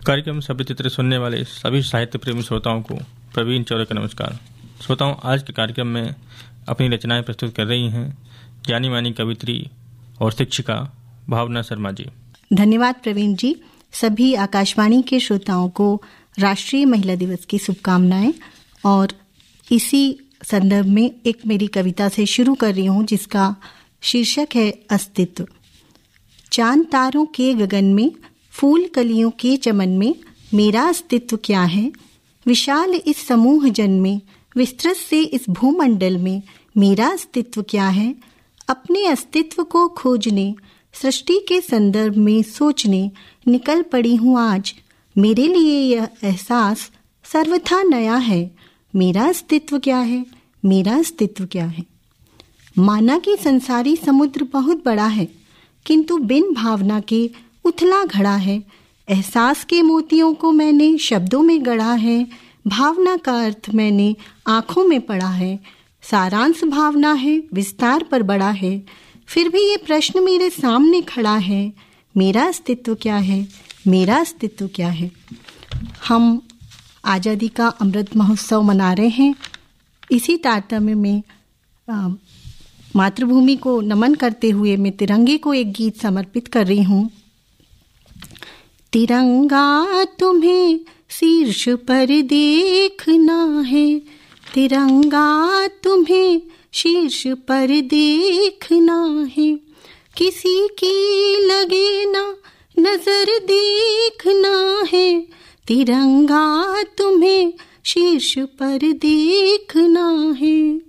कार्यक्रम सभ्य चित्र सुनने वाले सभी साहित्य प्रेमी श्रोताओं को प्रवीण चौरे का नमस्कार। श्रोताओं, आज के कार्यक्रम में अपनी रचनाएं प्रस्तुत कर रही हैं जानी मानी कवित्री और शिक्षिका भावना शर्मा जी। धन्यवाद प्रवीण जी। सभी आकाशवाणी के श्रोताओं को राष्ट्रीय महिला दिवस की शुभकामनाएं। और इसी संदर्भ में एक मेरी कविता से शुरू कर रही हूँ जिसका शीर्षक है अस्तित्व। चांद तारों के गगन में, फूल कलियों के चमन में मेरा अस्तित्व क्या है? विशाल इस समूह जन में, विस्तृत से इस भूमंडल में मेरा अस्तित्व क्या है? अपने अस्तित्व को खोजने, सृष्टि के संदर्भ में सोचने निकल पड़ी हूँ आज। मेरे लिए यह एहसास सर्वथा नया है। मेरा अस्तित्व क्या है? मेरा अस्तित्व क्या है? माना कि संसारी समुद्र बहुत बड़ा है, किंतु बिन भावना के उथला घड़ा है। एहसास के मोतियों को मैंने शब्दों में गढ़ा है। भावना का अर्थ मैंने आँखों में पढ़ा है। सारांश भावना है, विस्तार पर बड़ा है। फिर भी ये प्रश्न मेरे सामने खड़ा है, मेरा अस्तित्व क्या है? मेरा अस्तित्व क्या है? हम आज़ादी का अमृत महोत्सव मना रहे हैं। इसी तारतम्य में मातृभूमि को नमन करते हुए मैं तिरंगे को एक गीत समर्पित कर रही हूँ। तिरंगा तुम्हें शीर्ष पर देखना है, तिरंगा तुम्हें शीर्ष पर देखना है। किसी की लगे ना नजर देखना है, तिरंगा तुम्हें शीर्ष पर देखना है।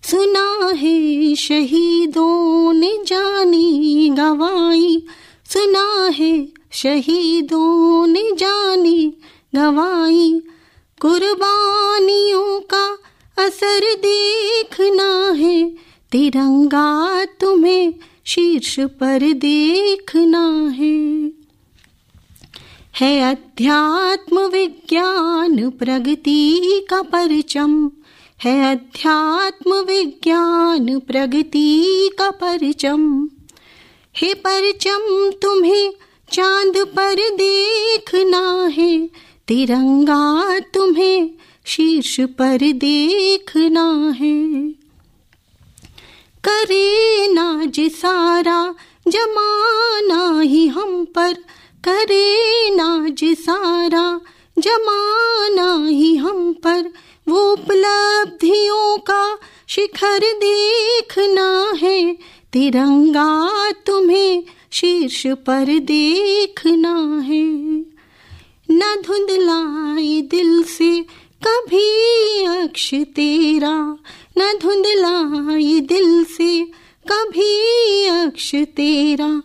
सुना है शहीदों ने जानी गवाई, सुना है शहीदों ने जानी गवाई। कुर्बानियों का असर देखना है, तिरंगा तुम्हें शीर्ष पर देखना है अध्यात्म विज्ञान प्रगति का परचम, है अध्यात्म विज्ञान प्रगति का परचम। हे परचम तुम्हें चांद पर देखना है, तिरंगा तुम्हें शीर्ष पर देखना है। करे नाज सारा जमाना ही हम पर, करे नाज सारा जमाना ही हम पर। वो उपलब्धियों का शिखर देखना है, तिरंगा तुम्हें शीर्ष पर देखना है। न धुंधलाए दिल से कभी अक्ष तेरा, न धुंधलाए दिल से कभी अक्ष तेरा।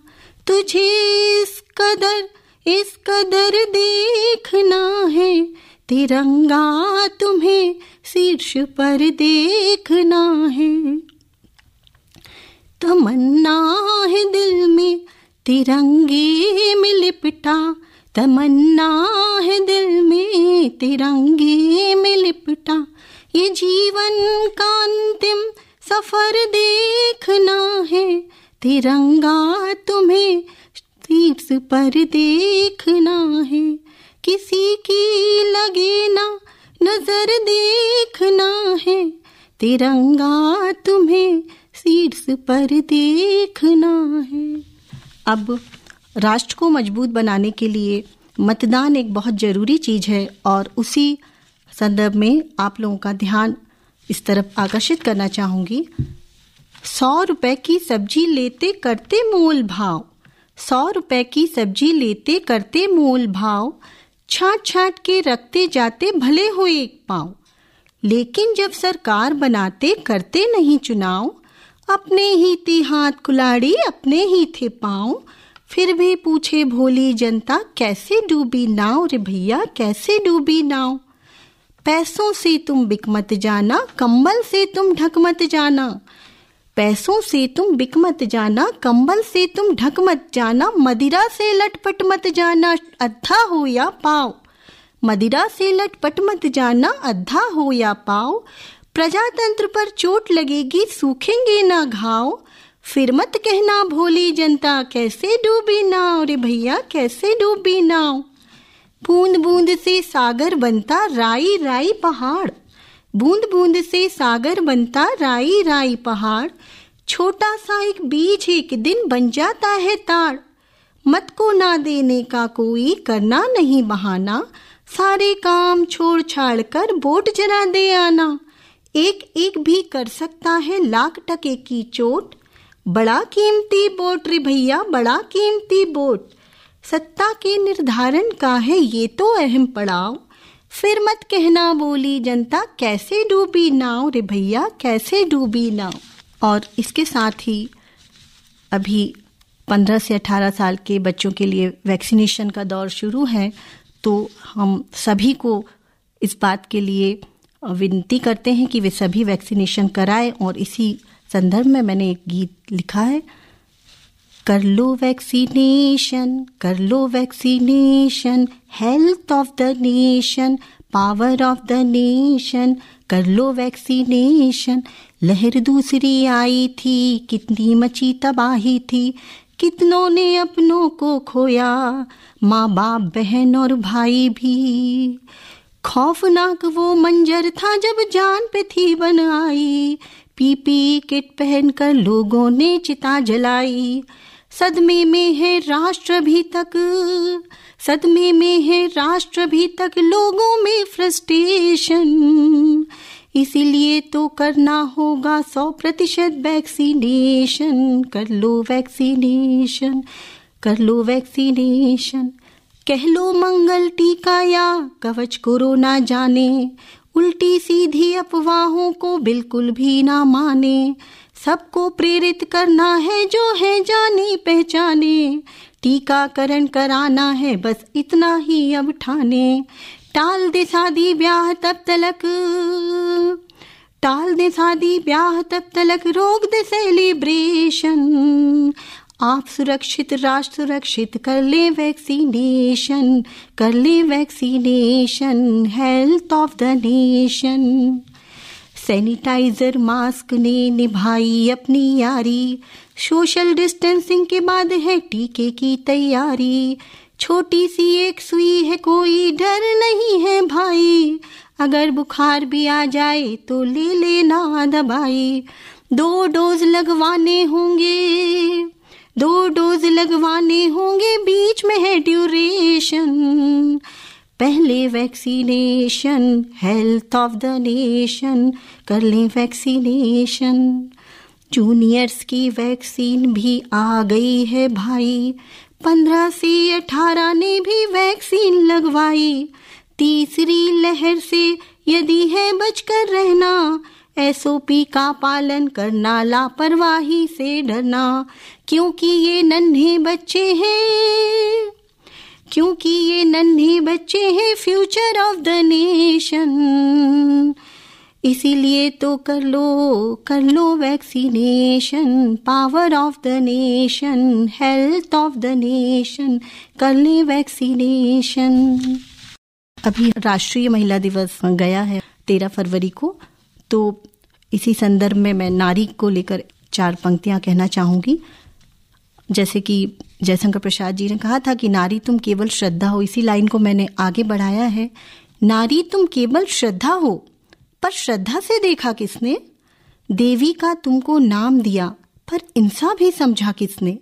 तुझे इस कदर देखना है, तिरंगा तुम्हें शीर्ष पर देखना है। तमन्ना है दिल में तिरंगे में लिपटा, तमन्ना है दिल में तिरंगे में लिपटा। ये जीवन का अंतिम सफर देखना है, तिरंगा तुम्हें शीर्ष पर देखना है। किसी की लगे ना नजर देखना है, तिरंगा तुम्हें शीर्ष पर देखना है। अब राष्ट्र को मजबूत बनाने के लिए मतदान एक बहुत ज़रूरी चीज़ है और उसी संदर्भ में आप लोगों का ध्यान इस तरफ आकर्षित करना चाहूँगी। 100 रुपए की सब्जी लेते करते मोल भाव, 100 रुपए की सब्जी लेते करते मोल भाव। छाँट छाँट के रखते जाते भले हो एक पाँव, लेकिन जब सरकार बनाते करते नहीं चुनाव। अपने ही थे हाथ कुलाड़ी, अपने ही थे पाँव। फिर भी पूछे भोली जनता, कैसे डूबी नाव रे भैया, कैसे डूबी नाव। पैसों से तुम बिक मत जाना, कंबल से तुम ढक मत जाना। पैसों से तुम बिक मत जाना, कंबल से तुम ढक मत जाना। मदिरा से लटपट मत जाना, अद्धा हो या पाव। मदिरा से लटपट मत जाना, अद्धा हो या पाव। प्रजातंत्र पर चोट लगेगी, सूखेंगे ना घाव। फिर मत कहना भोली जनता कैसे डूबी नाव रे भैया, कैसे डूबी नाव। बूंद बूंद से सागर बनता राई राई पहाड़, बूंद बूंद से सागर बनता राई राई पहाड़। छोटा सा एक बीज एक दिन बन जाता है ताड़। मत को ना देने का कोई करना नहीं बहाना, सारे काम छोड़ छाड़ कर बोट जरा दे आना। एक एक भी कर सकता है लाख टके की चोट, बड़ा कीमती बोट रे भैया, बड़ा कीमती बोट। सत्ता के निर्धारण का है ये तो अहम पड़ाव, फिर मत कहना बोली जनता कैसे डूबी नाव रे भैया, कैसे डूबी नाव। और इसके साथ ही अभी 15 से 18 साल के बच्चों के लिए वैक्सीनेशन का दौर शुरू है, तो हम सभी को इस बात के लिए विनती करते हैं कि वे सभी वैक्सीनेशन कराएं। और इसी संदर्भ में मैंने एक गीत लिखा है, कर लो वैक्सीनेशन, कर लो vaccination, health of the nation, power of the nation, कर लो वैक्सीनेशन। लहर दूसरी आई थी, कितनी मची तबाही थी, कितनों ने अपनों को खोया, माँ बाप बहन और भाई भी। खौफनाक वो मंजर था जब जान पे थी बन आई, पीपी किट पहनकर लोगों ने चिता जलाई। सदमे में है राष्ट्र भी तक, सदमे में है राष्ट्र भी तक, लोगों में फ्रस्ट्रेशन। इसीलिए तो करना होगा 100% वैक्सीनेशन। कर लो वैक्सीनेशन, कर लो वैक्सीनेशन। कह लो मंगल टीका या कवच कोरोना जाने, उल्टी सीधी अफवाहों को बिल्कुल भी ना माने। सबको प्रेरित करना है जो है जाने पहचाने, टीकाकरण कराना है बस इतना ही अब ठाने। टाल दे शादी ब्याह तब तलक, टाल दे शादी ब्याह तब तलक, रोक दे सेलिब्रेशन। आप सुरक्षित राष्ट्र सुरक्षित, कर ले वैक्सीनेशन, कर ले vaccination, health of the nation. Sanitiser mask ने निभाई अपनी यारी, सोशल डिस्टेंसिंग के बाद है टीके की तैयारी। छोटी सी एक सुई है, कोई डर नहीं है भाई, अगर बुखार भी आ जाए तो ले लेना दवाई। 2 डोज लगवाने होंगे, 2 डोज लगवाने होंगे, बीच में है ड्यूरेशन। पहले vaccination, health of the nation, कर लें वैक्सीनेशन। जूनियर्स की वैक्सीन भी आ गई है भाई, 15 से 18 ने भी वैक्सीन लगवाई। तीसरी लहर से यदि है बचकर रहना, SOP का पालन करना, लापरवाही से डरना। क्योंकि ये नन्हे बच्चे हैं, क्योंकि ये नन्हे बच्चे हैं फ्यूचर ऑफ द नेशन। इसीलिए तो कर लो vaccination, power of the nation, health of the nation, कर ले वैक्सीनेशन। अभी राष्ट्रीय महिला दिवस गया है 13 फरवरी को, तो इसी संदर्भ में मैं नारी को लेकर 4 पंक्तियां कहना चाहूंगी। जैसे कि जयशंकर प्रसाद जी ने कहा था कि नारी तुम केवल श्रद्धा हो, इसी लाइन को मैंने आगे बढ़ाया है। नारी तुम केवल श्रद्धा हो, पर श्रद्धा से देखा किसने? देवी का तुमको नाम दिया, पर इंसान भी समझा किसने?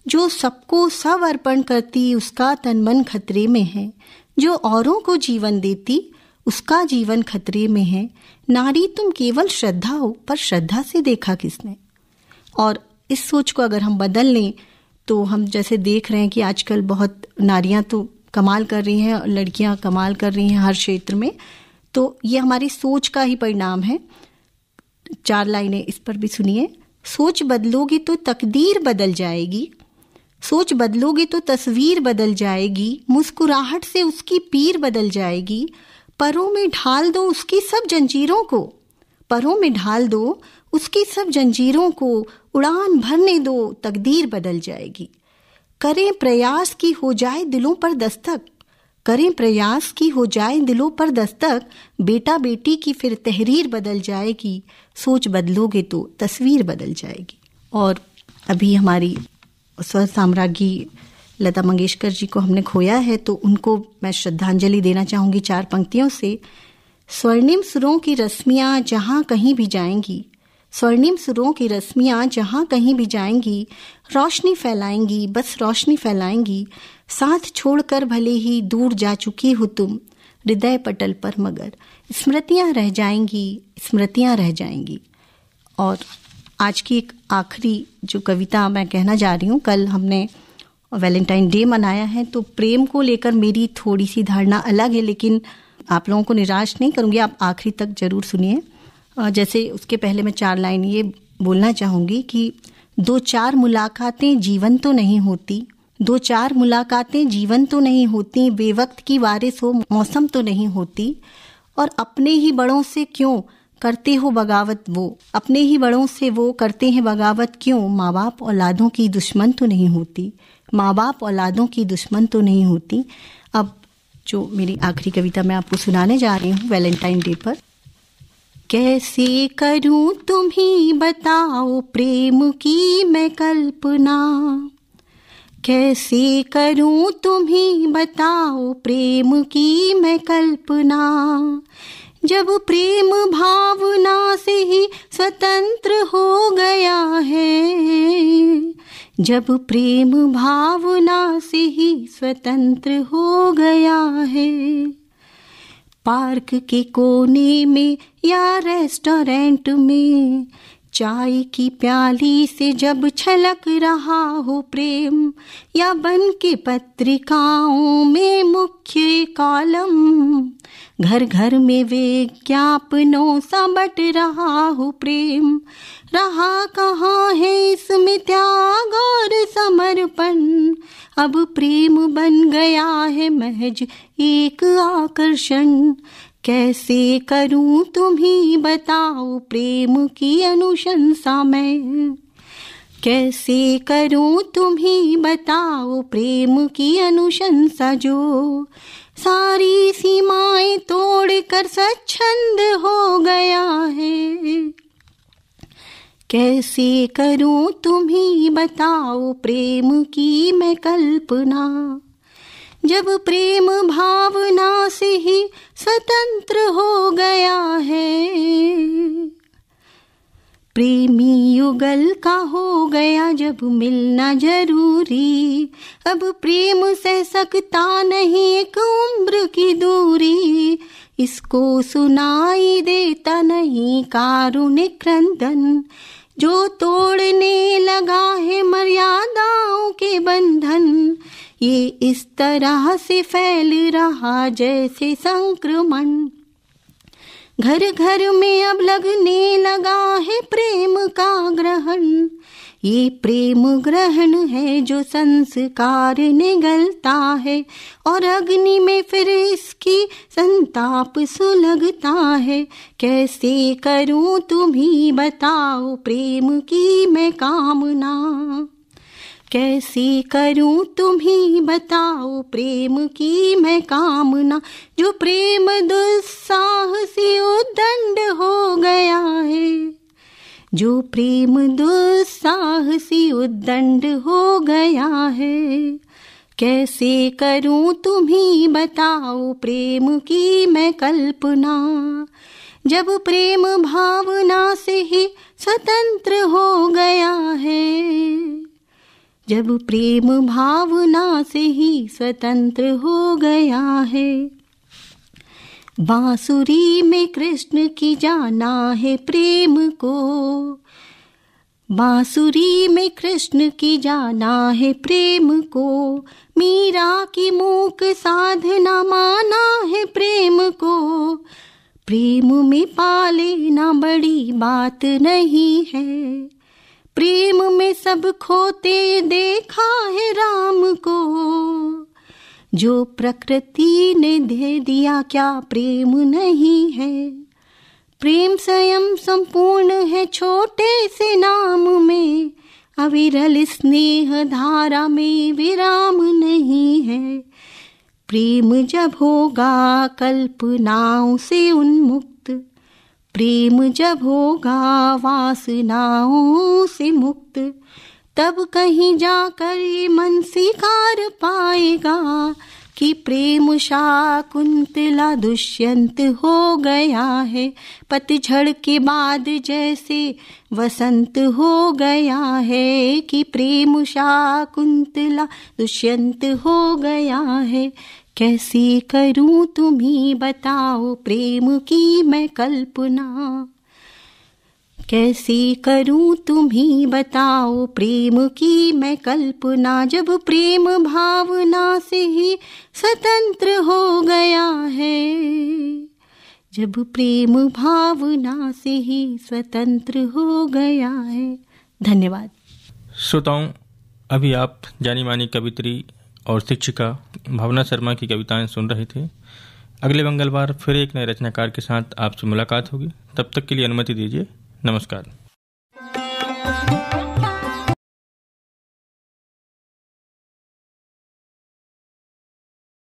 जो सबको सब अर्पण करती उसका तन मन खतरे में है, जो औरों को जीवन देती उसका जीवन खतरे में है। नारी तुम केवल श्रद्धा हो, पर श्रद्धा से देखा किसने? और इस सोच को अगर हम बदल लें तो हम जैसे देख रहे हैं कि आजकल बहुत नारियां तो कमाल कर रही हैं, लड़कियां कमाल कर रही हैं हर क्षेत्र में, तो ये हमारी सोच का ही परिणाम है। 4 लाइनें इस पर भी सुनिए। सोच बदलोगी तो तकदीर बदल जाएगी, सोच बदलोगे तो तस्वीर बदल जाएगी, मुस्कुराहट से उसकी पीर बदल जाएगी। परों में ढाल दो उसकी सब जंजीरों को, परों में ढाल दो उसकी सब जंजीरों को, उड़ान भरने दो तकदीर बदल जाएगी। करें प्रयास की हो जाए दिलों पर दस्तक, करें प्रयास की हो जाए दिलों पर दस्तक, बेटा बेटी की फिर तहरीर बदल जाएगी। सोच बदलोगे तो तस्वीर बदल जाएगी। और अभी हमारी स्वर साम्राज्ञी लता मंगेशकर जी को हमने खोया है, तो उनको मैं श्रद्धांजलि देना चाहूँगी 4 पंक्तियों से। स्वर्णिम सुरों की रश्मियाँ जहाँ कहीं भी जाएंगी, स्वर्णिम सुरों की रश्मियाँ जहाँ कहीं भी जाएंगी, रोशनी फैलाएंगी, बस रोशनी फैलाएंगी। साथ छोड़कर भले ही दूर जा चुकी हो तुम, हृदय पटल पर मगर स्मृतियाँ रह जाएंगी, स्मृतियाँ रह जाएंगी। और आज की एक आखिरी जो कविता मैं कहना जा रही हूँ, कल हमने वैलेंटाइन डे मनाया है, तो प्रेम को लेकर मेरी थोड़ी सी धारणा अलग है, लेकिन आप लोगों को निराश नहीं करूँगी, आप आखिरी तक जरूर सुनिए। जैसे उसके पहले मैं 4 लाइन ये बोलना चाहूँगी कि 2-4 मुलाकातें जीवन तो नहीं होती, 2-4 मुलाकातें जीवन तो नहीं होती, बेवक्त की वारिस हो मौसम तो नहीं होती। और अपने ही बड़ों से क्यों करते हो बगावत वो, अपने ही बड़ों से वो करते हैं बगावत क्यों, माँ बाप औलादों की दुश्मन तो नहीं होती, माँ बाप औलादों की दुश्मन तो नहीं होती। अब जो मेरी आखिरी कविता मैं आपको सुनाने जा रही हूँ वैलेंटाइन डे पर। कैसे करूँ तुम ही बताओ प्रेम की मैं कल्पना, कैसे करूँ तुम ही बताओ प्रेम की मैं कल्पना। जब प्रेम भावना से ही स्वतंत्र हो गया है, जब प्रेम भावना से ही स्वतंत्र हो गया है। पार्क के कोने में या रेस्टोरेंट में चाय की प्याली से जब छलक रहा हो प्रेम, या बन के पत्रिकाओं में मुख्य कॉलम, घर घर में विज्ञापनों सा बट रहा हो प्रेम। रहा कहाँ है इसमें त्याग और समर्पण, अब प्रेम बन गया है महज एक आकर्षण। कैसे करूं तुम ही बताओ प्रेम की अनुशंसा मैं, कैसे करूं तुम ही बताओ प्रेम की अनुशंसा। जो सारी सीमाएं तोड़कर स्वच्छंद हो गया है, कैसे करूं तुम ही बताओ प्रेम की मैं कल्पना। जब प्रेम भावना से ही स्वतंत्र हो गया है, प्रेमी युगल का हो गया जब मिलना जरूरी। अब प्रेम सह सकता नहीं एक उम्र की दूरी, इसको सुनाई देता नहीं कारुणिक क्रंदन। जो तोड़ने लगा है मर्यादाओं के बंधन, ये इस तरह से फैल रहा जैसे संक्रमण। घर घर में अब लगने लगा है प्रेम का ग्रहण, ये प्रेम ग्रहण है जो संस्कार निगलता है, और अग्नि में फिर इसकी संताप सुलगता है। कैसे करूं तुम ही बताओ प्रेम की मैं कामना, कैसे करूं तुम ही बताओ प्रेम की मैं कामना। जो प्रेम दुस्साहसी उद्दंड हो गया है, जो प्रेम दुस्साहसी उद्दंड हो गया है। कैसे करूं तुम ही बताओ प्रेम की मैं कल्पना। जब प्रेम भावना से ही स्वतंत्र हो गया है, जब प्रेम भावना से ही स्वतंत्र हो गया है। बांसुरी में कृष्ण की जाना है प्रेम को, बांसुरी में कृष्ण की जाना है प्रेम को। मीरा की मूक साधना माना है प्रेम को, प्रेम में पाले ना बड़ी बात नहीं है। प्रेम में सब खोते देखा है राम को, जो प्रकृति ने दे दिया क्या प्रेम नहीं है। प्रेम स्वयं संपूर्ण है छोटे से नाम में, अविरल स्नेह धारा में विराम नहीं है। प्रेम जब होगा कल्पनाओं से उन्मुक्त, प्रेम जब होगा वासनाओं से मुक्त, तब कहीं जाकर ये मन स्वीकार पाएगा कि प्रेम शाकुंतला दुष्यंत हो गया है, पतझड़ के बाद जैसे वसंत हो गया है, कि प्रेम शाकुंतला दुष्यंत हो गया है। कैसे करूं तुम ही बताओ प्रेम की मैं कल्पना, कैसे करूं तुम ही बताओ प्रेम की मैं कल्पना, जब प्रेम भावना से ही स्वतंत्र हो गया है, जब प्रेम भावना से ही स्वतंत्र हो गया है। धन्यवाद। श्रोताओं, अभी आप जानी मानी कवित्री और शिक्षिका भावना शर्मा की कविताएं सुन रहे थे। अगले मंगलवार फिर एक नए रचनाकार के साथ आपसे मुलाकात होगी। तब तक के लिए अनुमति दीजिए। नमस्कार।